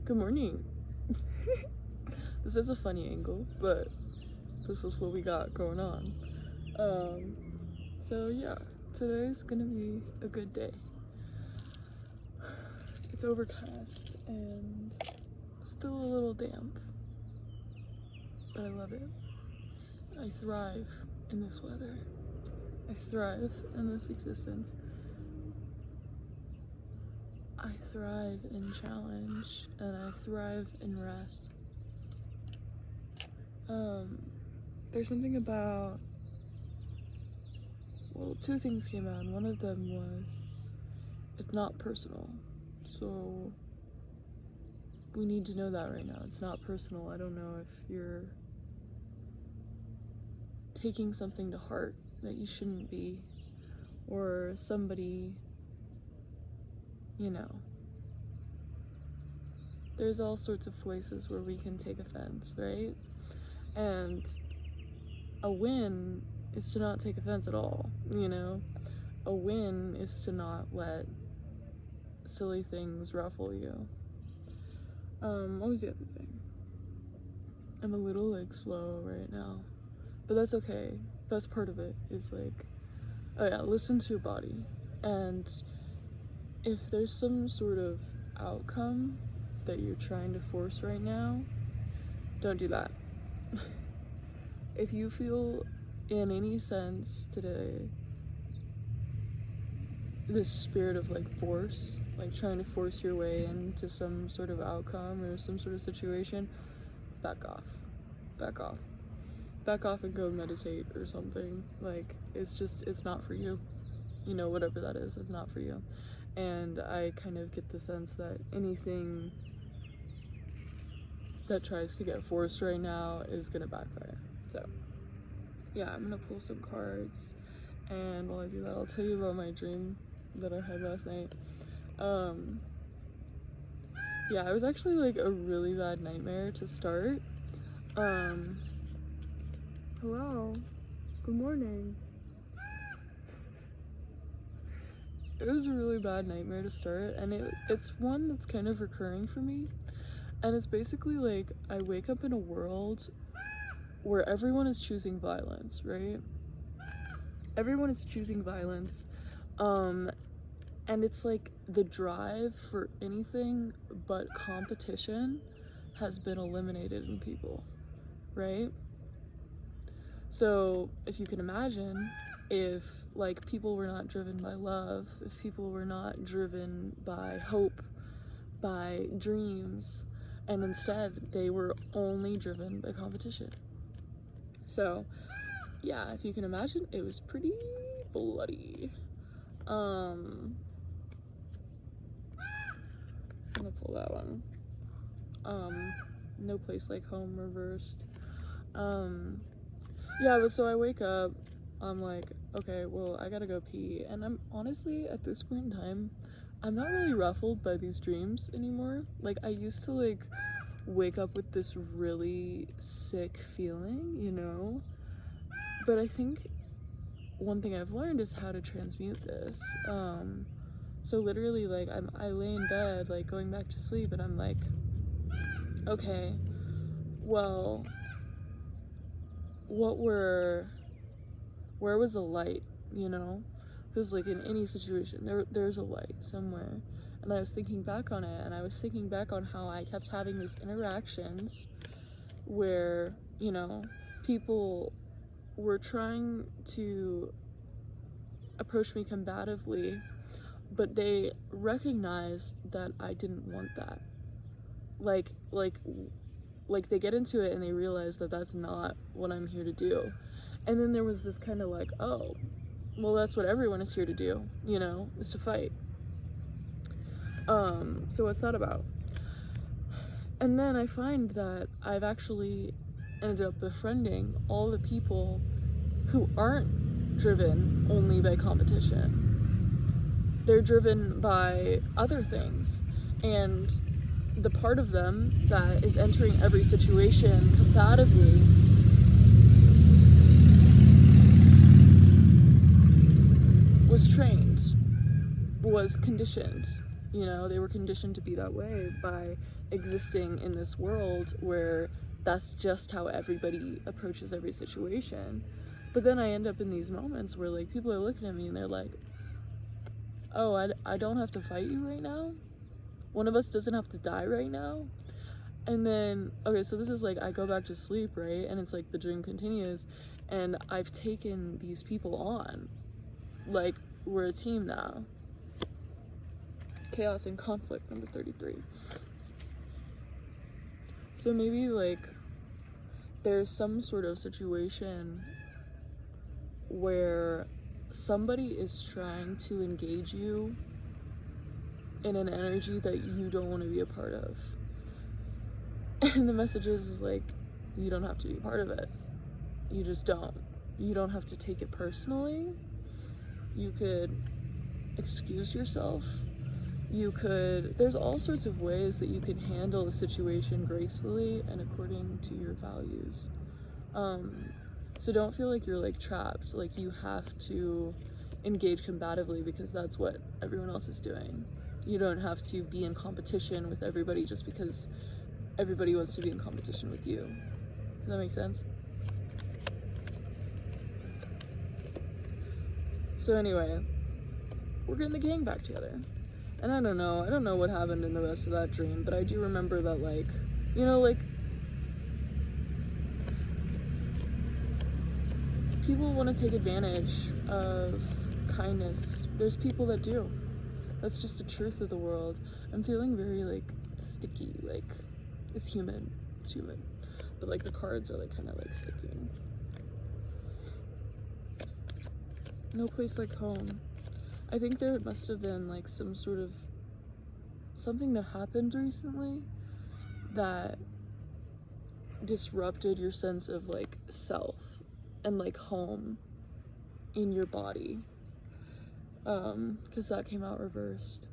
Good morning. This is a funny angle, but this is what we got going on. So yeah, today's gonna be a good day. It's overcast and still a little damp, but I love it. I thrive in this weather. I thrive in this existence. I thrive in challenge and I thrive in rest. There's something about, well, two things came out. One of them was, it's not personal. So we need to know that right now. It's not personal. I don't know if you're taking something to heart that you shouldn't be, or somebody, there's all sorts of places where we can take offense, right? And a win is to not take offense at all, A win is to not let silly things ruffle you. What was the other thing? I'm a little slow right now, but that's okay. That's part of it, is listen to your body. And if there's some sort of outcome that you're trying to force right now, don't do that. If you feel in any sense today this spirit of force, trying to force your way into some sort of outcome or some sort of situation, back off and go meditate or something. It's not for you, whatever that is, it's not for you. And I kind of get the sense that anything that tries to get forced right now is gonna backfire. So yeah, I'm gonna pull some cards, and while I do that, I'll tell you about my dream that I had last night. Yeah, it was actually a really bad nightmare to start. Hello, good morning. It was a really bad nightmare to start, and it's one that's kind of recurring for me. And it's basically I wake up in a world where everyone is choosing violence, right? Everyone is choosing violence. And it's the drive for anything but competition has been eliminated in people, right? So if you can imagine, if people were not driven by love, if people were not driven by hope, by dreams, and instead they were only driven by competition. So yeah, if you can imagine, it was pretty bloody. I'm gonna pull that one. No Place Like Home reversed. Yeah, but so I wake up, I'm okay, well, I gotta go pee, and I'm honestly, at this point in time, I'm not really ruffled by these dreams anymore. I used to wake up with this really sick feeling, but I think one thing I've learned is how to transmute this. So literally I lay in bed going back to sleep, and I'm okay, well, where was the light, because in any situation there's a light somewhere. And I was thinking back on it, and I was thinking back on how I kept having these interactions where people were trying to approach me combatively, but they recognized that I didn't want that. They get into it and they realize that that's not what I'm here to do. And then there was this kind of oh, well, that's what everyone is here to do, is to fight. So what's that about? And then I find that I've actually ended up befriending all the people who aren't driven only by competition. They're driven by other things. And the part of them that is entering every situation combatively was trained, was conditioned, You know, they were conditioned to be that way by existing in this world where that's just how everybody approaches every situation. But then I end up in these moments where, like, people are looking at me and they're like, oh, I don't have to fight you right now? One of us doesn't have to die right now? And then, okay, so this is like, I go back to sleep, right? And it's like the dream continues, and I've taken these people on. Like, we're a team now. Chaos and conflict, number 33. So maybe, like, there's some sort of situation where somebody is trying to engage you in an energy that you don't want to be a part of. And the message is like, you don't have to be part of it. You just don't. You don't have to take it personally. You could excuse yourself. There's all sorts of ways that you can handle a situation gracefully and according to your values. So don't feel like you're like trapped, like you have to engage combatively because that's what everyone else is doing. You don't have to be in competition with everybody just because everybody wants to be in competition with you. Does that make sense? So anyway, we're getting the gang back together. And I don't know what happened in the rest of that dream, but I do remember that, like, you know, like, people want to take advantage of kindness. There's people that do. That's just the truth of the world. I'm feeling very, like, sticky, like, it's humid. But, like, the cards are, like, kind of, like, sticking. No place like home. I think there must have been, like, some sort of something that happened recently that disrupted your sense of, like, self and, like, home in your body. 'Cause that came out reversed.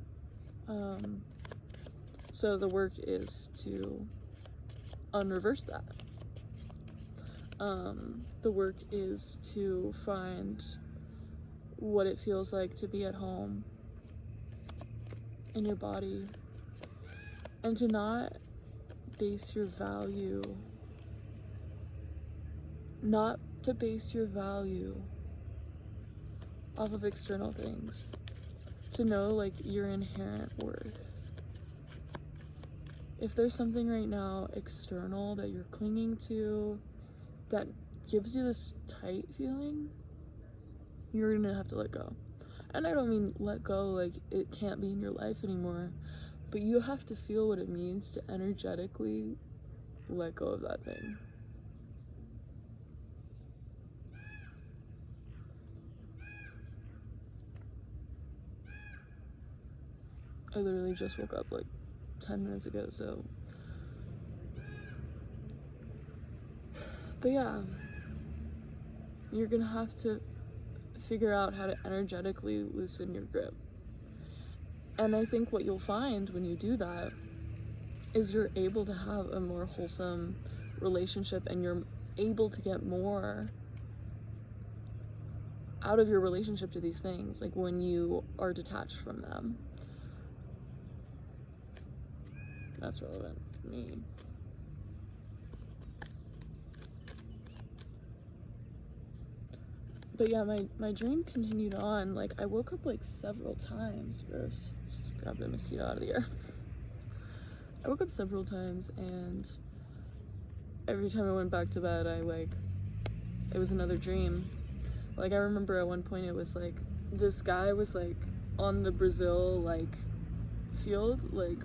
So the work is to unreverse that. The work is to find what it feels like to be at home in your body, and to not base your value off of external things, to know, like, your inherent worth. If there's something right now external that you're clinging to that gives you this tight feeling, you're gonna have to let go. And I don't mean let go like it can't be in your life anymore, but you have to feel what it means to energetically let go of that thing. I literally just woke up like 10 minutes ago, so. But yeah, you're gonna have to figure out how to energetically loosen your grip. And I think what you'll find when you do that is you're able to have a more wholesome relationship, and you're able to get more out of your relationship to these things, like when you are detached from them. That's relevant for me. But yeah, my dream continued on. Like, I woke up like several times. Gross. Just grabbed a mosquito out of the air. I woke up several times, and every time I went back to bed, it was another dream. Like, I remember at one point it was like, this guy was like on the Brazil like field, like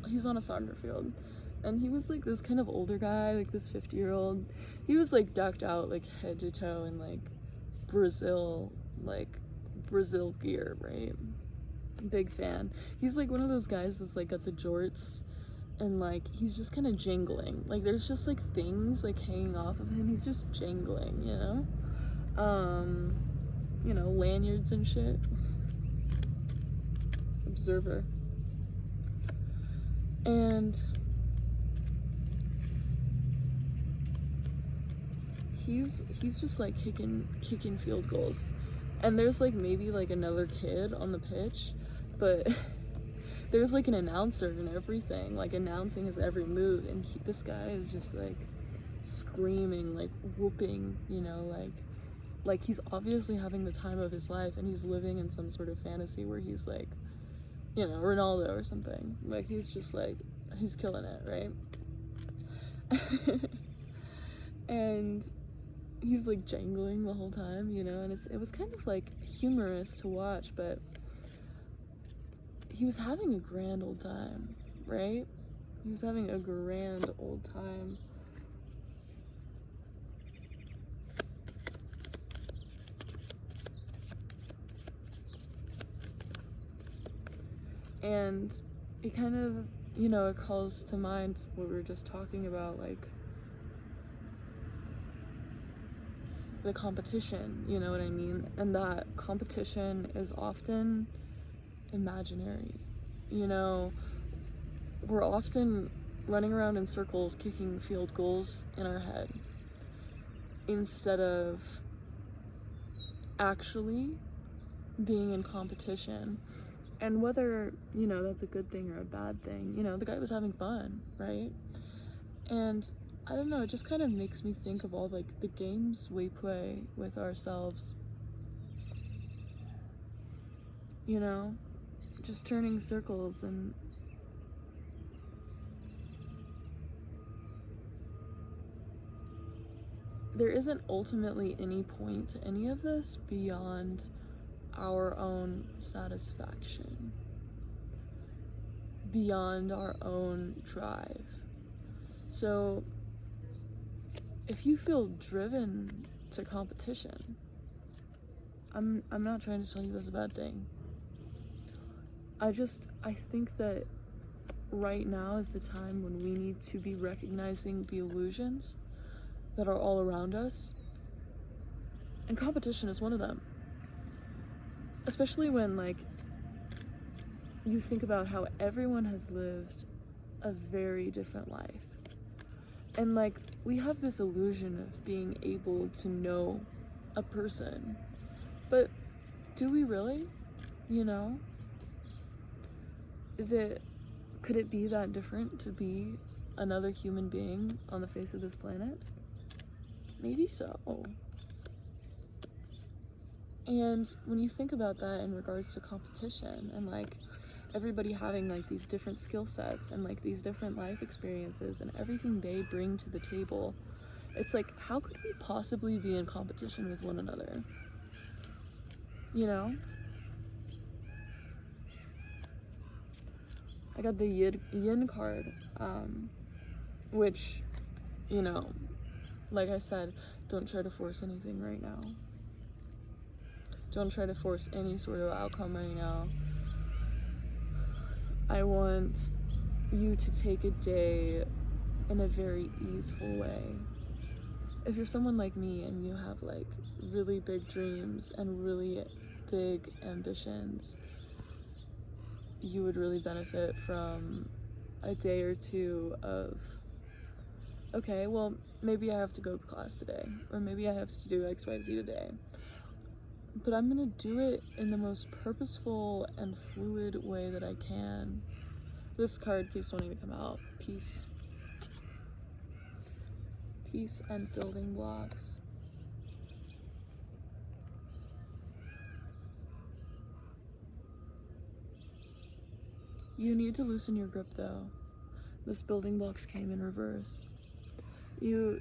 he's on a soccer field, and he was like this kind of older guy, like this 50-year-old. He was like decked out like head to toe in like Brazil gear, right? Big fan. He's like one of those guys that's like got the jorts, and like he's just kind of jingling. Like there's just like things like hanging off of him. He's just jingling, you know? Lanyards and shit. Observer. And he's just like kicking field goals, And there's like maybe like another kid on the pitch, but there's like an announcer and everything, like announcing his every move, and this guy is just like screaming, like whooping, you know, like he's obviously having the time of his life, and he's living in some sort of fantasy where he's like, you know, Ronaldo or something. Like he's just like, he's killing it, right? And he's like jangling the whole time, you know, and it was kind of like humorous to watch, but he was having a grand old time, right? He was having a grand old time. And it kind of, you know, it calls to mind what we were just talking about, like the competition, you know what I mean? And that competition is often imaginary. You know, we're often running around in circles kicking field goals in our head instead of actually being in competition. And whether, you know, that's a good thing or a bad thing, you know, the guy was having fun, right? And I don't know, it just kind of makes me think of all like the games we play with ourselves, you know, just turning circles. And there isn't ultimately any point to any of this beyond our own satisfaction, beyond our own drive. So if you feel driven to competition, I'm not trying to tell you that's a bad thing. I think that right now is the time when we need to be recognizing the illusions that are all around us, and competition is one of them. Especially when, like, you think about how everyone has lived a very different life. And, like, we have this illusion of being able to know a person. But do we really? You know? Could it be that different to be another human being on the face of this planet? Maybe so. And when you think about that in regards to competition and like everybody having like these different skill sets and like these different life experiences and everything they bring to the table, it's like, how could we possibly be in competition with one another? You know? I got the yin card, which, you know, like I said, don't try to force anything right now. Don't try to force any sort of outcome right now. I want you to take a day in a very easeful way. If you're someone like me and you have like really big dreams and really big ambitions, you would really benefit from a day or two of, okay, well, maybe I have to go to class today, or maybe I have to do XYZ today, but I'm gonna do it in the most purposeful and fluid way that I can. This card keeps wanting to come out. Peace. Peace and building blocks. You need to loosen your grip though. This building blocks came in reverse. You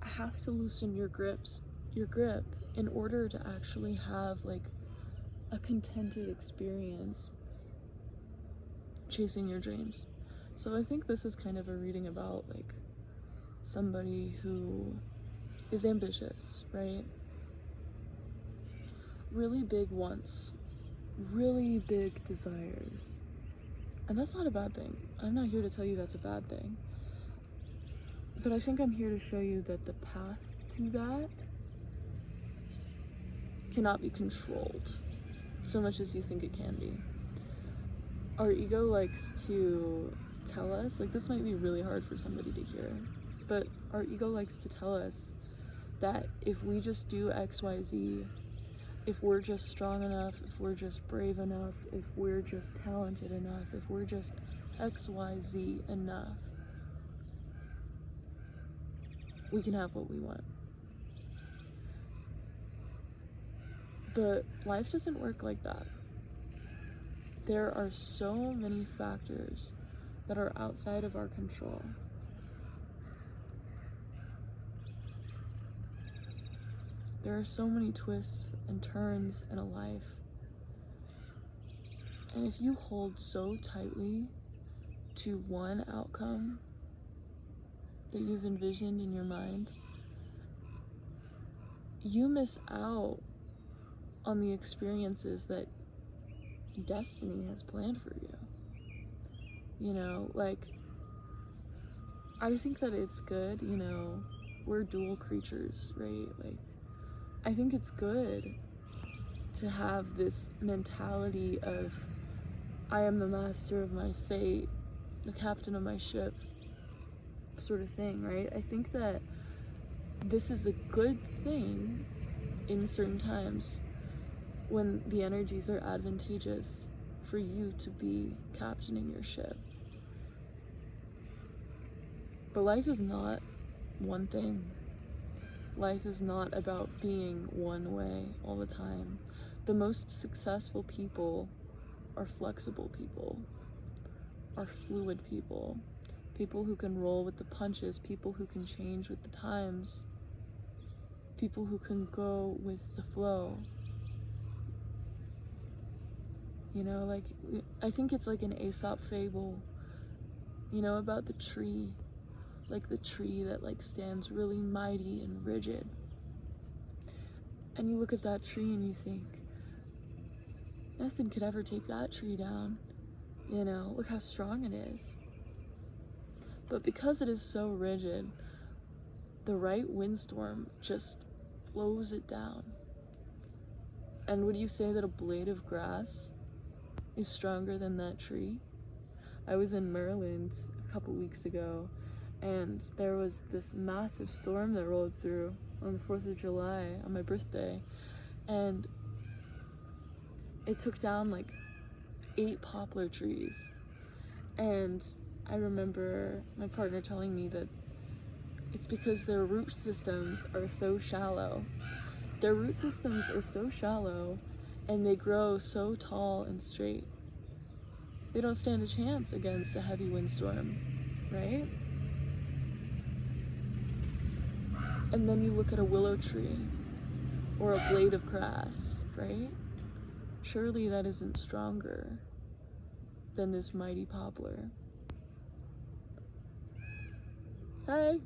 have to loosen your grip in order to actually have like a contented experience chasing your dreams. So I think this is kind of a reading about like somebody who is ambitious, right? Really big wants, really big desires. And that's not a bad thing. I'm not here to tell you that's a bad thing. But I think I'm here to show you that the path to that cannot be controlled so much as you think it can be. Our ego likes to tell us, like, this might be really hard for somebody to hear, but our ego likes to tell us that if we just do XYZ, if we're just strong enough, if we're just brave enough, if we're just talented enough, if we're just XYZ enough, we can have what we want. But life doesn't work like that. There are so many factors that are outside of our control. There are so many twists and turns in a life. And if you hold so tightly to one outcome that you've envisioned in your mind, you miss out on the experiences that destiny has planned for you. You know, like, I think that it's good, you know, we're dual creatures, right? Like, I think it's good to have this mentality of, I am the master of my fate, the captain of my ship, sort of thing, right? I think that this is a good thing in certain times when the energies are advantageous for you to be captaining your ship. But life is not one thing. Life is not about being one way all the time. The most successful people are flexible people, are fluid people, people who can roll with the punches, people who can change with the times, people who can go with the flow. You know, like, I think it's like an Aesop fable, you know, about the tree, like the tree that like stands really mighty and rigid. And you look at that tree and you think, nothing could ever take that tree down. You know, look how strong it is. But because it is so rigid, the right windstorm just blows it down. And would you say that a blade of grass is stronger than that tree? I was in Maryland a couple weeks ago, and there was this massive storm that rolled through on the 4th of July on my birthday, and it took down like 8 poplar trees. And I remember my partner telling me that it's because their root systems are so shallow. Their root systems are so shallow and they grow so tall and straight. They don't stand a chance against a heavy windstorm, right? And then you look at a willow tree or a blade of grass, right? Surely that isn't stronger than this mighty poplar. Hey!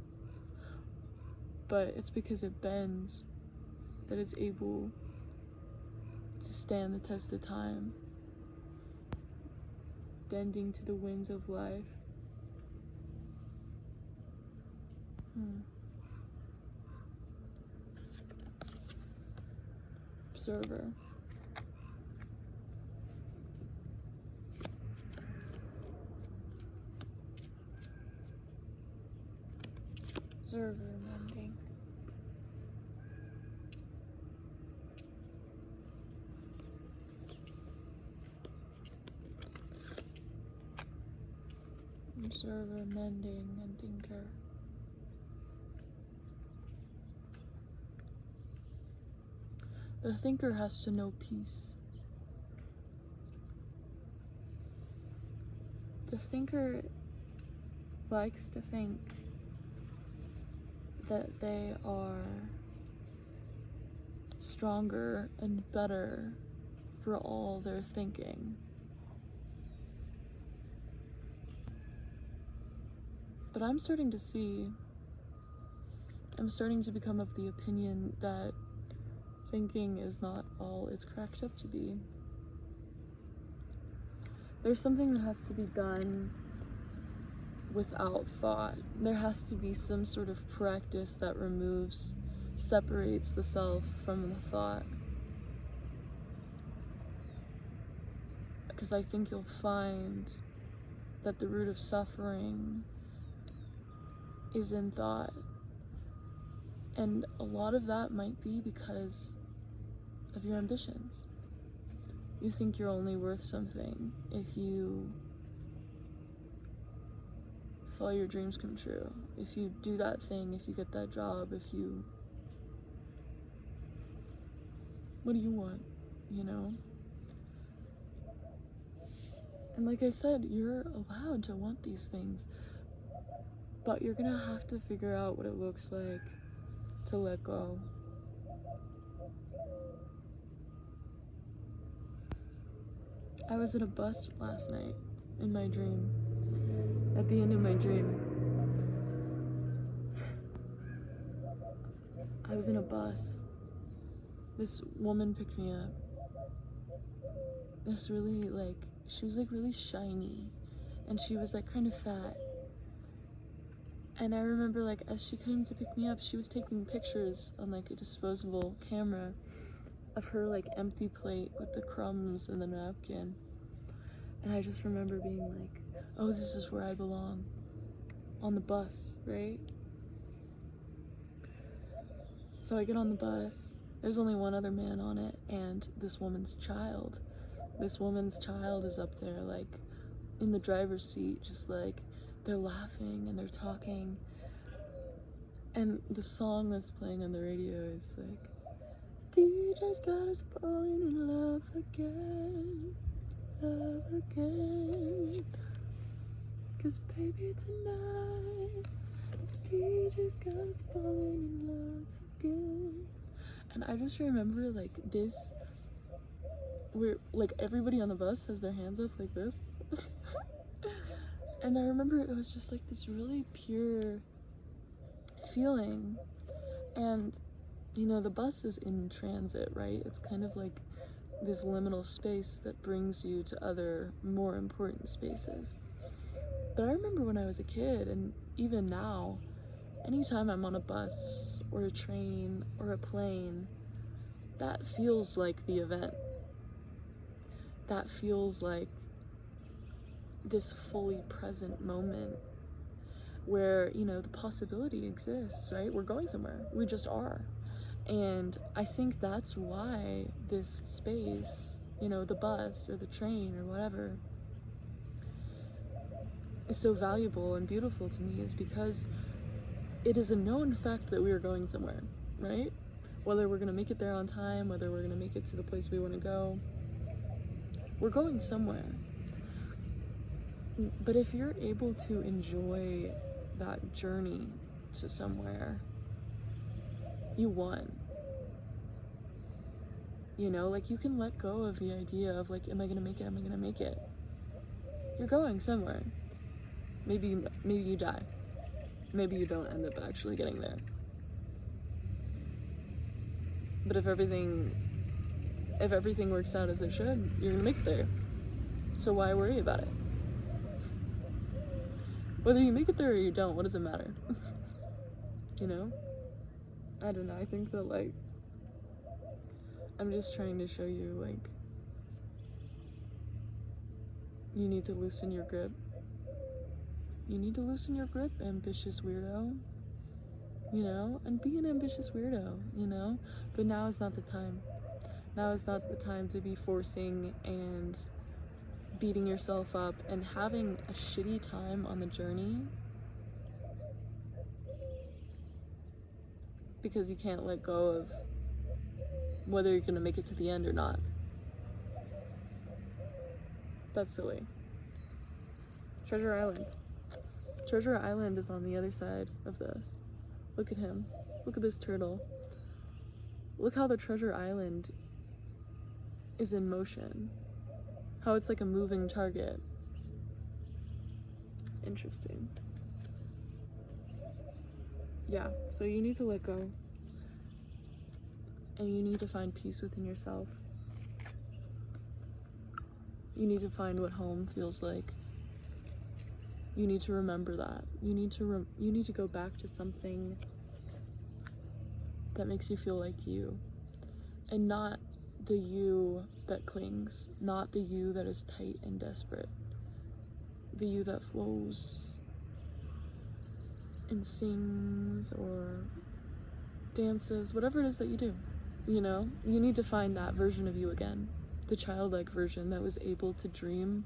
But it's because it bends that it's able to stand the test of time, bending to the winds of life. Observer. Observer mending. Observer, mending, and thinker. The thinker has to know peace. The thinker likes to think that they are stronger and better for all their thinking. But I'm starting to become of the opinion that thinking is not all it's cracked up to be. There's something that has to be done without thought. There has to be some sort of practice that separates the self from the thought. Because I think you'll find that the root of suffering is in thought. And a lot of that might be because of your ambitions. You think you're only worth something if all your dreams come true. If you do that thing, if you get that job, what do you want, you know? And like I said, you're allowed to want these things, but you're gonna have to figure out what it looks like to let go. I was in a bus last night in my dream. At the end of my dream, I was in a bus. This woman picked me up. She was really shiny, and she was kind of fat. And I remember as she came to pick me up, she was taking pictures on a disposable camera of her empty plate with the crumbs and the napkin. And I just remember being oh, this is where I belong. On the bus, right? So I get on the bus. There's only one other man on it, and this woman's child. This woman's child is up there, in the driver's seat, just they're laughing and they're talking. And the song that's playing on the radio is DJ's got us falling in love again, love again. 'Cause baby tonight, DJ's got us falling in love again. And I just remember this, where everybody on the bus has their hands up like this. And I remember it was just this really pure feeling. And the bus is in transit, right? It's kind of this liminal space that brings you to other more important spaces. But I remember when I was a kid, and even now, anytime I'm on a bus or a train or a plane, that feels like the event. That feels like this fully present moment where, the possibility exists, right? We're going somewhere. We just are. And I think that's why this space, the bus or the train or whatever, is so valuable and beautiful to me, is because it is a known fact that we are going somewhere, right? Whether we're gonna make it there on time, whether we're gonna make it to the place we wanna go, we're going somewhere. But if you're able to enjoy that journey to somewhere, you won. You can let go of the idea of am I gonna make it? Am I gonna make it? You're going somewhere. Maybe you die. Maybe you don't end up actually getting there. But if everything works out as it should, you're gonna make it there. So why worry about it? Whether you make it there or you don't, what does it matter? I don't know. I think that I'm just trying to show you you need to loosen your grip. You need to loosen your grip, ambitious weirdo. And be an ambitious weirdo, But now is not the time. Now is not the time to be forcing and beating yourself up and having a shitty time on the journey because you can't let go of whether you're gonna make it to the end or not. That's silly. Treasure Island. Treasure Island is on the other side of this. Look at him. Look at this turtle. Look how the Treasure Island is in motion. How it's a moving target. Interesting. Yeah, so you need to let go. And you need to find peace within yourself. You need to find what home feels like. You need to remember that. You need to go back to something that makes you feel like you, and not the you that clings, not the you that is tight and desperate, the you that flows and sings or dances, whatever it is that you do. You know, you need to find that version of you again, the childlike version that was able to dream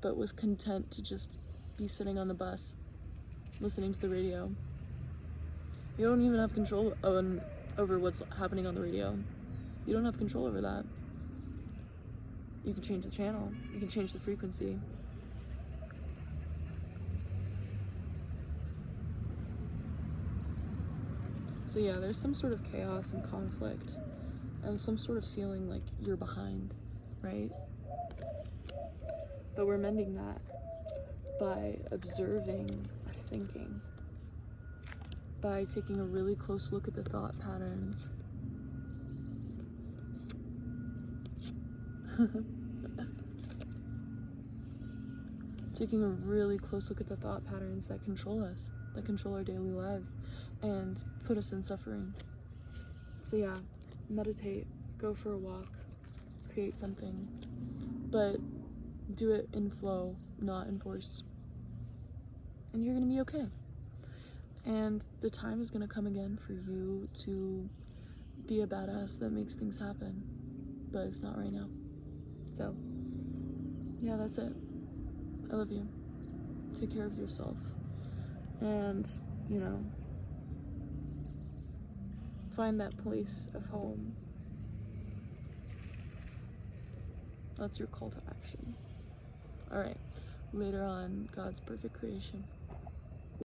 but was content to just be sitting on the bus listening to the radio. You don't even have control over what's happening on the radio. You don't have control over that. You can change the channel, you can change the frequency. So yeah, there's some sort of chaos and conflict and some sort of feeling like you're behind, right? But we're mending that by observing our thinking, by taking a really close look at the thought patterns. Taking a really close look at the thought patterns that control us, that control our daily lives, and put us in suffering. So yeah, meditate, go for a walk, create something, but do it in flow, not in force. And you're gonna be okay. And the time is gonna come again for you to be a badass that makes things happen, but it's not right now. So yeah, that's it. I love you. Take care of yourself. And, you know, find that place of home. That's your call to action. All right, later on, God's perfect creation.